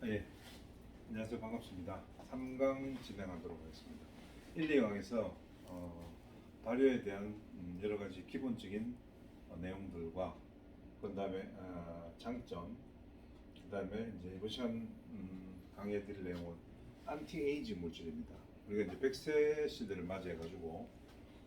예, 안녕하세요. 반갑습니다. 3강 진행하도록 하겠습니다. 1, 2강에서 발효에 대한 여러 가지 기본적인 내용들과 그 다음에 장점, 그 다음에 이제 이번 시간 강의해 드릴 내용은 안티에이징 물질입니다. 우리가 이제 100세 시대를 맞이해가지고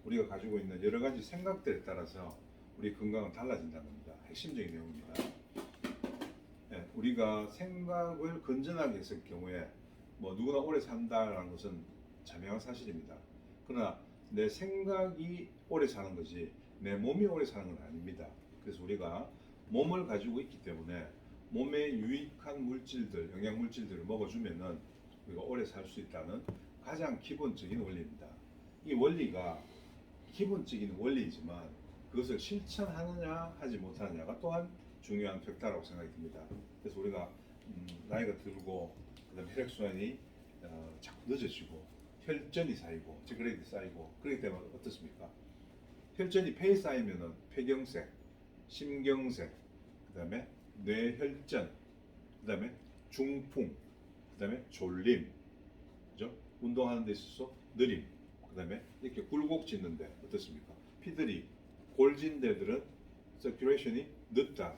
우리가 가지고 있는 여러 가지 생각들에 따라서 우리 건강은 달라진다는 겁니다. 핵심적인 내용입니다. 네, 우리가 생각을 건전하게 했을 경우에 뭐 누구나 오래 산다는 것은 자명한 사실입니다. 그러나 내 생각이 오래 사는 거지 내 몸이 오래 사는 건 아닙니다. 그래서 우리가 몸을 가지고 있기 때문에 몸에 유익한 물질들, 영양 물질들을 먹어주면은 우리가 오래 살 수 있다는 가장 기본적인 원리입니다. 이 원리가 기본적인 원리이지만 그것을 실천하느냐 하지 못하느냐가 또한 중요한 팩터라고 생각이 듭니다. 그래서 우리가 나이가 들고 그다음에 혈액순환이 자꾸 늦어지고 혈전이 쌓이고 지그레이드 쌓이고 그렇기 때문에 어떻습니까? 혈전이 폐에 쌓이면은 폐경색, 심경색, 그다음에 뇌혈전, 그다음에 중풍, 그다음에 졸림, 그죠? 운동하는 데 있어서 느림, 그다음에 이렇게 굴곡 짓는데 어떻습니까? 피들이 골진 데들은 서큘레이션이 늦다.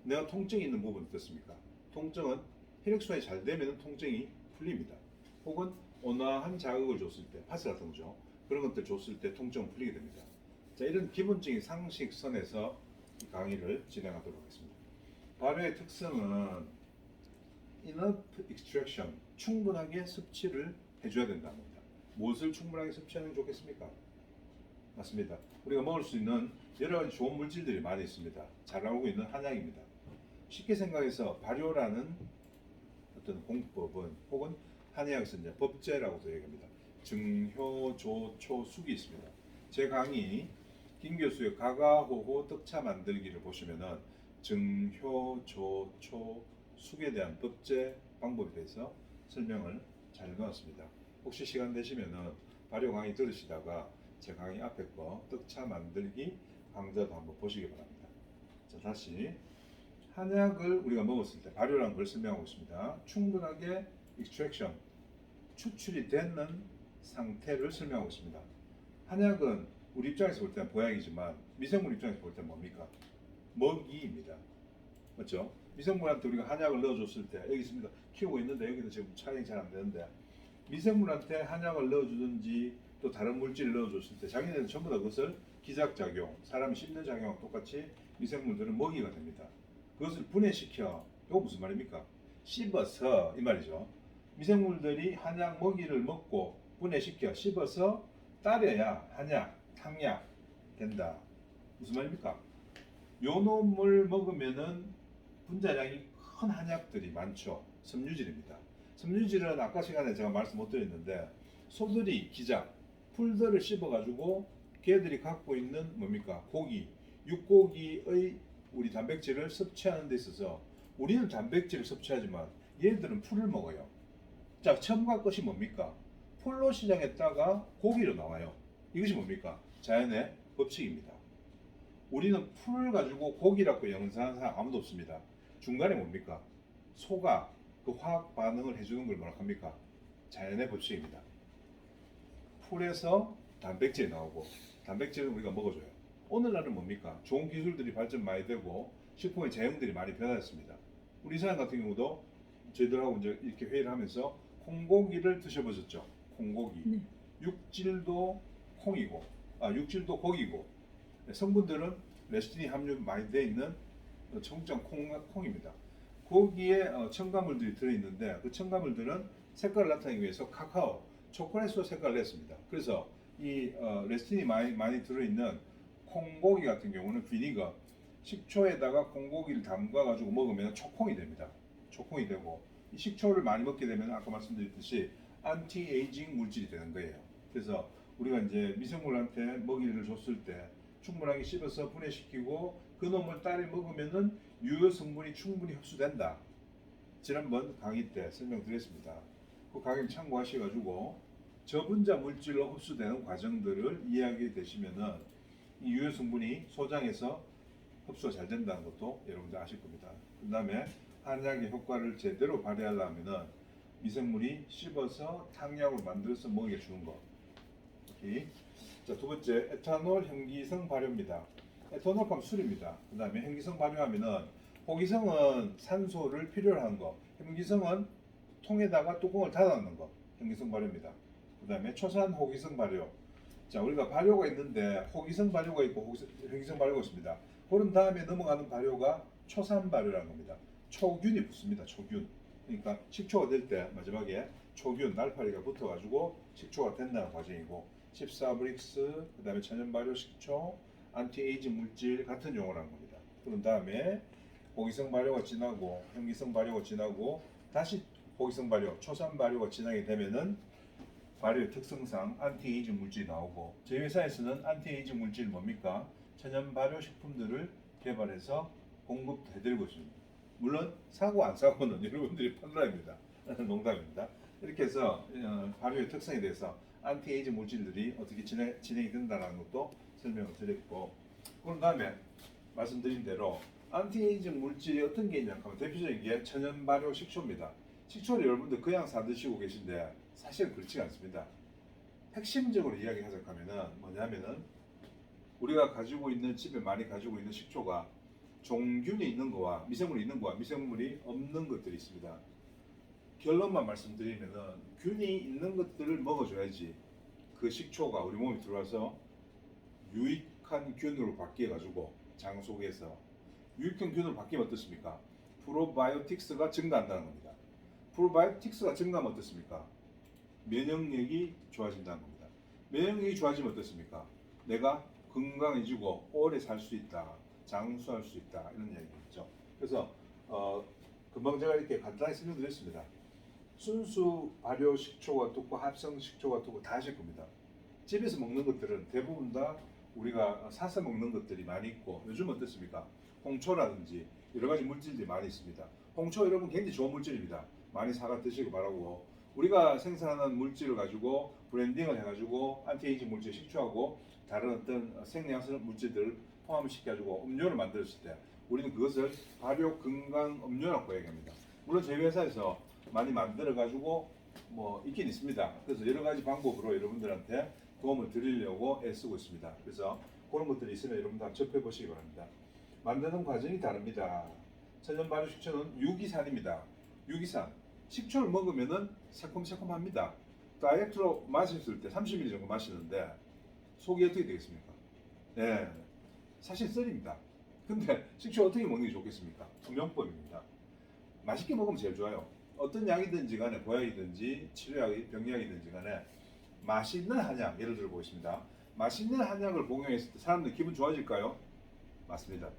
내가 통증이 있는 부분 어떻습니까? 통증은 혈액순환이 잘 되면 통증이 풀립니다. 혹은 온화한 자극을 줬을 때, 파스 같은 거죠. 그런 것들 줬을 때 통증은 풀리게 됩니다. 자, 이런 기본적인 상식선에서 강의를 진행하도록 하겠습니다. 발효의 특성은 enough extraction, 충분하게 섭취를 해줘야 된다는 겁니다. 무엇을 충분하게 섭취하는 게 좋겠습니까? 맞습니다. 우리가 먹을 수 있는 여러 가지 좋은 물질들이 많이 있습니다. 잘 나오고 있는 한약입니다. 쉽게 생각해서 발효라는 어떤 공법은 혹은 한의학에서 이제 법제라고도 얘기합니다. 증효조초숙이 있습니다. 제 강의 김 교수의 가가호호 떡차 만들기를 보시면은 증효조초숙에 대한 법제 방법에 대해서 설명을 잘 넣었습니다. 혹시 시간 되시면은 발효 강의 들으시다가 제 강의 앞에 거 떡차 만들기 강좌도 한번 보시기 바랍니다. 자, 다시 한약을 우리가 먹었을 때 발효라는 걸 설명하고 있습니다. 충분하게 extraction, 추출이 되는 상태를 설명하고 있습니다. 한약은 우리 입장에서 볼 때는 보약이지만 미생물 입장에서 볼 때는 뭡니까? 먹이입니다. 맞죠? 미생물한테 우리가 한약을 넣어줬을 때 여기 있습니다. 키우고 있는데 여기는 지금 촬영이 잘 안 되는데 미생물한테 한약을 넣어주든지 또 다른 물질을 넣어줬을 때 자기네는 전부 다 그것을 기작작용, 사람 씹는 작용과 똑같이 미생물들은 먹이가 됩니다. 그것을 분해시켜, 이거 무슨 말입니까? 씹어서 이 말이죠. 미생물들이 한약 먹이를 먹고 분해시켜 씹어서 따려야 한약, 탕약 된다. 무슨 말입니까? 요 놈을 먹으면은 분자량이 큰 한약들이 많죠. 섬유질입니다. 섬유질은 아까 시간에 제가 말씀 못 드렸는데 소들이 기작, 풀들을 씹어가지고 걔들이 갖고 있는 뭡니까? 고기, 육고기의 우리 단백질을 섭취하는 데 있어서 우리는 단백질을 섭취하지만 얘들은 풀을 먹어요. 자, 첨가 것이 뭡니까? 풀로 시작했다가 고기로 나와요. 이것이 뭡니까? 자연의 법칙입니다. 우리는 풀을 가지고 고기라고 연상하는 사람 아무도 없습니다. 중간에 뭡니까? 소가 그 화학 반응을 해주는 걸 뭐라 합니까? 자연의 법칙입니다. 풀에서 단백질이 나오고 단백질을 우리가 먹어줘요. 오늘날은 뭡니까? 좋은 기술들이 발전 많이 되고 식품의 제형들이 많이 변화했습니다. 우리 사람 같은 경우도 저희들하고 이제 이렇게 회의를 하면서 콩고기를 드셔보셨죠? 콩고기. 네. 육질도 콩이고, 육질도 고기고, 성분들은 레시틴이 함유 많이 되어 있는 청국장 콩입니다. 거기에 첨가물들이 들어있는데 그 첨가물들은 색깔을 나타내기 위해서 카카오, 초콜릿으로 색깔을 냈습니다. 그래서 이 레시틴이 많이 들어있는 콩고기 같은 경우는 비니거, 식초에다가 콩고기를 담가가지고 먹으면 초콩이 됩니다. 초콩이 되고 이 식초를 많이 먹게 되면 아까 말씀드렸듯이 안티에이징 물질이 되는 거예요. 그래서 우리가 이제 미생물한테 먹이를 줬을 때 충분하게 씹어서 분해시키고 그 놈을 딸이 먹으면은 유효 성분이 충분히 흡수된다. 지난번 강의 때 설명드렸습니다. 그 강의를 참고하셔가지고 저분자 물질로 흡수되는 과정들을 이해하게 되시면은 이 유효 성분이 소장에서 흡수가 잘 된다는 것도 여러분들 아실 겁니다. 그 다음에 한약의 효과를 제대로 발휘하려면은 미생물이 씹어서 탕약을 만들어서 먹여주는 거. 오케이. 자, 두 번째 에탄올 현기성 발효입니다. 에탄올 하면 술입니다. 그 다음에 현기성 발효하면은 호기성은 산소를 필요로 하는 거, 현기성은 통에다가 뚜껑을 닫아놓는 거, 현기성 발효입니다. 그 다음에 초산 호기성 발효. 자, 우리가 발효가 있는데 호기성 발효가 있고 현기성 발효가 있습니다. 그런 다음에 넘어가는 발효가 초산 발효라는 겁니다. 초균이 붙습니다. 초균. 그러니까 식초가 될 때 마지막에 초균 날파리가 붙어가지고 식초가 된다는 과정이고 14브릭스, 그 다음에 천연 발효 식초, 안티에이징 물질 같은 용어라는 겁니다. 그런 다음에 호기성 발효가 지나고 현기성 발효가 지나고 다시 호기성 발효, 초산 발효가 지나게 되면은 발효의 특성상 안티에이징 물질이 나오고 저희 회사에서는 안티에이징 물질 뭡니까? 천연 발효 식품들을 개발해서 공급해드리고 있습니다. 물론 사고 안 사고는 여러분들이 판단합니다. 농담입니다. 이렇게 해서 발효의 특성에 대해서 안티에이징 물질들이 어떻게 진행이 된다는 것도 설명을 드렸고, 그런 다음에 말씀드린 대로 안티에이징 물질이 어떤 게 있냐 하면 대표적인 게 천연 발효 식초입니다. 식초를 여러분들 그냥 사 드시고 계신데 사실 그렇지 않습니다. 핵심적으로 이야기하자면은 뭐냐면은 우리가 가지고 있는 집에 많이 가지고 있는 식초가 종균이 있는 거와 미생물이 있는 거와 미생물이 없는 것들이 있습니다. 결론만 말씀드리면은 균이 있는 것들을 먹어줘야지 그 식초가 우리 몸에 들어와서 유익한 균으로 바뀌어가지고 장 속에서 유익한 균으로 바뀌면 어떻습니까? 프로바이오틱스가 증가한다는 겁니다. 프로바이오틱스가 증가하면 어떻습니까? 면역력이 좋아진다는 겁니다. 면역력이 좋아지면 어떻습니까? 내가 건강해지고 오래 살 수 있다, 장수할 수 있다, 이런 이야기겠죠. 그래서 금방 제가 이렇게 간단히 설명드렸습니다. 순수 발효 식초가 어떻고 합성 식초가 어떻고 다 하실 겁니다. 집에서 먹는 것들은 대부분 다 우리가 사서 먹는 것들이 많이 있고, 요즘 어떻습니까? 홍초라든지 여러 가지 물질들이 많이 있습니다. 홍초 여러분 굉장히 좋은 물질입니다. 많이 사가 드시고 바라고, 우리가 생산하는 물질을 가지고 브랜딩을 해가지고 안티에이징 물질 식초하고 다른 어떤 생리학적 물질들을 포함시켜가지고 음료를 만들었을 때 우리는 그것을 발효 건강 음료라고 얘기합니다. 물론 저희 회사에서 많이 만들어가지고 뭐 있긴 있습니다. 그래서 여러 가지 방법으로 여러분들한테 도움을 드리려고 애쓰고 있습니다. 그래서 그런 것들이 있으면 여러분들 한번 접해 보시기 바랍니다. 만드는 과정이 다릅니다. 천연 발효 식초는 유기산입니다. 유기산. 식초를 먹으면은 새콤새콤합니다. 다이어트로 마셨을 때 30ml 정도 마시는데 속이 어떻게 되겠습니까? 네, 사실 썰입니다. 근데 식초 어떻게 먹는 게 좋겠습니까? 투명법입니다. 맛있게 먹으면 제일 좋아요. 어떤 약이든지 간에 보약이든지 치료약이 병약이든지 간에 맛있는 한약, 예를 들어 보겠습니다. 맛있는 한약을 복용했을 때 사람들 기분 좋아질까요? 맞습니다.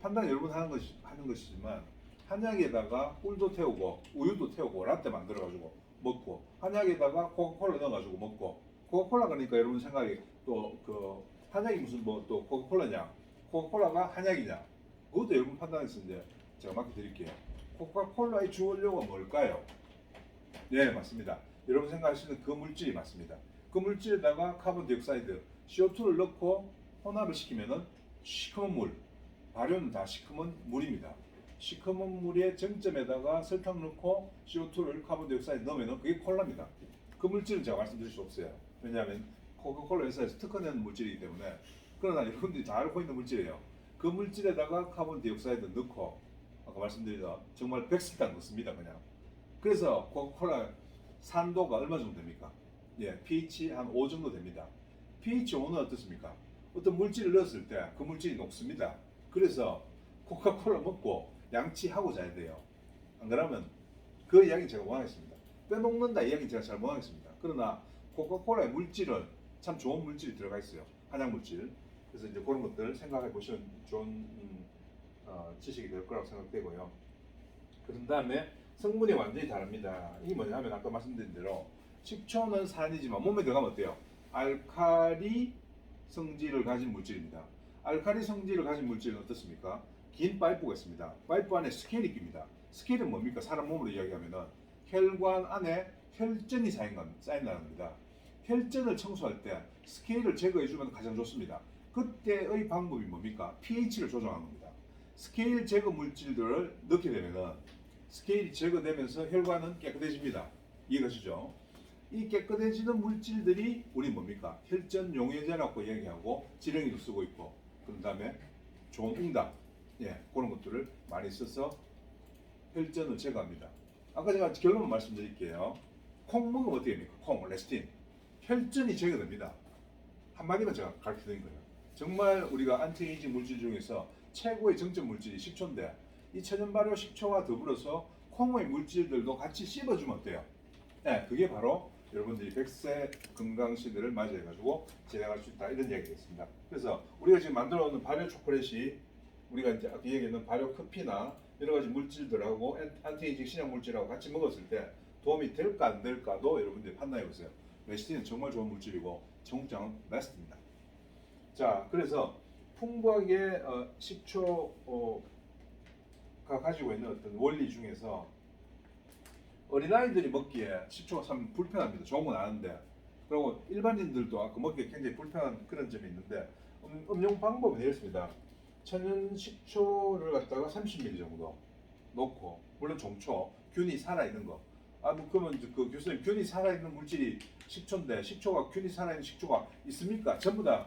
판단 여러분 하는 것이지만 한약에다가 꿀도 태우고 우유도 태우고 라떼 만들어가지고 먹고, 한약에다가 코카콜라 넣어가지고 먹고, 코카콜라 그러니까 여러분 생각이 또 그 한약이 무슨 뭐 또 코카콜라냐, 코카콜라가 한약이냐, 그것도 여러분 판단해서 이제 제가 맡겨드릴게요. 코카콜라의 주 원료가 뭘까요? 네, 맞습니다. 여러분 생각하시는 그 물질이 맞습니다. 그 물질에다가 카본 다이옥사이드, CO2를 넣고 혼합을 시키면은 시커먼 물, 발효는 다 시커먼 물입니다. 시커먼 물의 정점에다가 설탕 넣고 CO2를 카본 다이옥사이드 넣으면 그게 콜라입니다. 그 물질은 제가 말씀드릴 수 없어요. 왜냐하면 코카콜라 회사에서 특허낸 물질이기 때문에. 그러나 여러분들이 다 알고 있는 물질이에요. 그 물질에다가 카본 다이옥사이드 넣고 아까 말씀드린 정말 백설탕 넣습니다. 그냥. 그래서 코카콜라 산도가 얼마 정도 됩니까? 예, pH 한 5 정도 됩니다. pH 5는 어떻습니까? 어떤 물질을 넣었을 때 그 물질이 녹습니다. 그래서 코카콜라 먹고 양치하고 자야 돼요. 안 그러면 그 이야기 제가 못 하겠습니다. 빼먹는다 이야기 제가 잘 못 하겠습니다. 그러나 코카콜라의 물질은 참 좋은 물질이 들어가 있어요. 한약 물질. 그래서 이제 그런 것들 생각해 보시면 좋은 지식이 될 거라고 생각되고요. 그런 다음에 성분이 완전히 다릅니다. 이게 뭐냐면 아까 말씀드린 대로 식초는 산이지만 몸에 들어가면 어때요? 알칼리 성질을 가진 물질입니다. 알칼리 성질을 가진 물질은 어떻습니까? 긴 파이프가 있습니다. 파이프 안에 스케일이 낍니다. 스케일은 뭡니까? 사람 몸으로 이야기하면은 혈관 안에 혈전이 쌓인다는 겁니다. 혈전을 청소할 때 스케일을 제거해주면 가장 좋습니다. 그때의 방법이 뭡니까? pH를 조정하는 겁니다. 스케일 제거 물질들을 넣게 되면은 스케일이 제거되면서 혈관은 깨끗해집니다. 이해가시죠? 이 깨끗해지는 물질들이 우리 뭡니까? 혈전 용해제라고 얘기하고 지렁이도 쓰고 있고, 그 다음에 좋은 응답, 예, 그런 것들을 많이 써서 혈전을 제거합니다. 아까 제가 결론 말씀드릴게요. 콩 먹으면 어떻게 됩니까? 콩, 레스틴. 혈전이 제거됩니다. 한마디만 제가 가르쳐 드린 거예요. 정말 우리가 안티에이징 물질 중에서 최고의 정점 물질이 식초인데, 이 천연 발효 식초와 더불어서 콩의 물질들도 같이 씹어주면 어때요? 네, 그게 바로 여러분들이 100세 건강 시대를 맞이해가지고 진행할 수 있다, 이런 얘기겠습니다. 그래서 우리가 지금 만들어 놓는 발효 초콜릿이 우리가 이제 아까 얘기했던 발효 커피나 여러 가지 물질들하고 안티에이징 신약 물질하고 같이 먹었을 때 도움이 될까 안 될까도 여러분들이 판단해 보세요. 레시틴은 정말 좋은 물질이고 청국장은 베스트입니다. 자, 그래서 풍부하게 식초가 가지고 있는 어떤 원리 중에서 어린아이들이 먹기에 식초가 참 불편합니다. 좋은 건 아는데, 그리고 일반인들도 아까 먹기에 굉장히 불편한 그런 점이 있는데, 음용 방법은 이렇습니다. 천연 식초를 갖다가 30ml 정도 넣고, 물론 종초, 균이 살아있는 거. 뭐 그러면 그 교수님, 균이 살아있는 물질이 식초인데 식초가 균이 살아있는 식초가 있습니까? 전부 다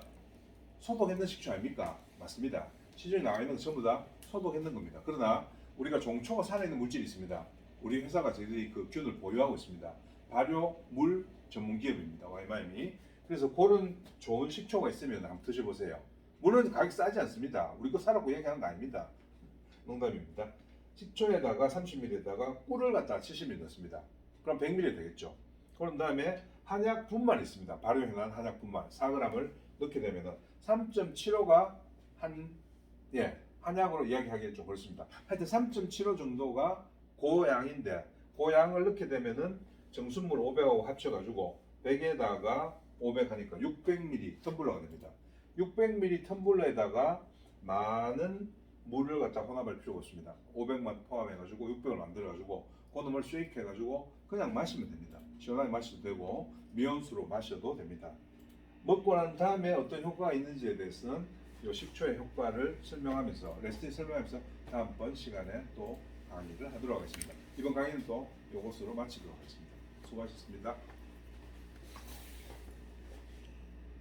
소독했는 식초 아닙니까? 맞습니다. 시중에 나와 있는 건 전부 다 소독했는 겁니다. 그러나 우리가 종초가 살아있는 물질이 있습니다. 우리 회사가 저희들이 그 균을 보유하고 있습니다. 발효물 전문 기업입니다. YMI. 그래서 그런 좋은 식초가 있으면 한번 드셔보세요. 물론 가격 싸지 않습니다. 우리 거 사라고 얘기하는 거 아닙니다. 농담입니다. 식초에다가 30ml에다가 꿀을 갖다 70ml 넣습니다. 그럼 100ml 되겠죠. 그런 다음에 한약 분말 있습니다. 발효해놓은 한약 분말 4g을 넣게 되면 3.75가 한약으로 이야기하기엔 좀 그렇습니다. 하여튼 3.75 정도가 고양인데, 고양을 넣게 되면은 정수물 500하고 합쳐가지고 100에다가 500 하니까 600ml 텀블러가 됩니다. 600ml 텀블러에다가 많은 물을 갖다 혼합할 필요가 없습니다. 500만 포함해가지고 600을 만들어가지고 그 놈을 쉐이크 해가지고 그냥 마시면 됩니다. 시원하게 마셔도 되고 미온수로 마셔도 됩니다. 먹고 난 다음에 어떤 효과가 있는지에 대해서는 이 식초의 효과를 설명하면서, 레시피 설명하면서 다음번 시간에 또 강의를 하도록 하겠습니다. 이번 강의는 또 이것으로 마치도록 하겠습니다. 수고하셨습니다.